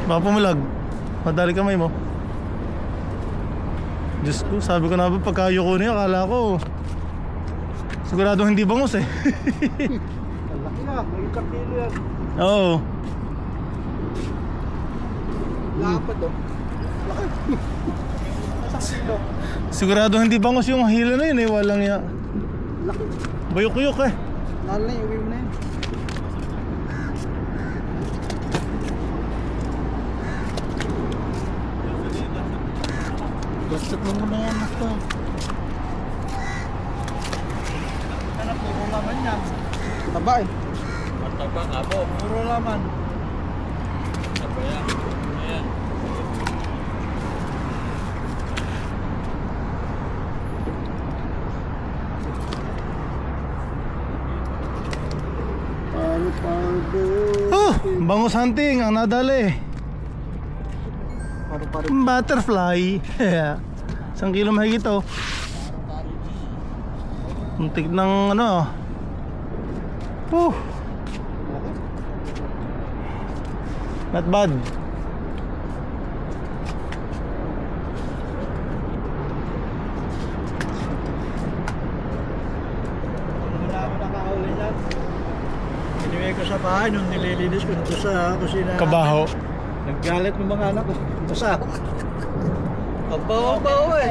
Baka pumulag. Madali kamay mo. Diyos ko, sabi ko na ba pagkayo ko niya, akala ko sigurado hindi bangus eh. Ang laki na, may 1 kilo yan. Oo. Lapad oh. Laki. 1 kilo. Sigurado hindi bangus yung hila na yun eh, walang ya. Laki. Bayok-yuk eh. Lalo na, iuwi mo na yun. Gastot mo muna yan ito. Ano, puro laman yan. Taba eh. Mataba nga po. Puro laman. Taba yan. Ayan. Paru-paru. Oh, bangus hunting ang nadali. Paru-paru. Butterfly. 1 kilo mahigit oh. Muntik ng ano. Not bad. Wala ako nakahuli yan. Iniwi ko sa bahay nung nililinis ko nito sa kusina. Kabaho. Naggalit ng mga anak ko. Basa ako. Kabaho-baho eh.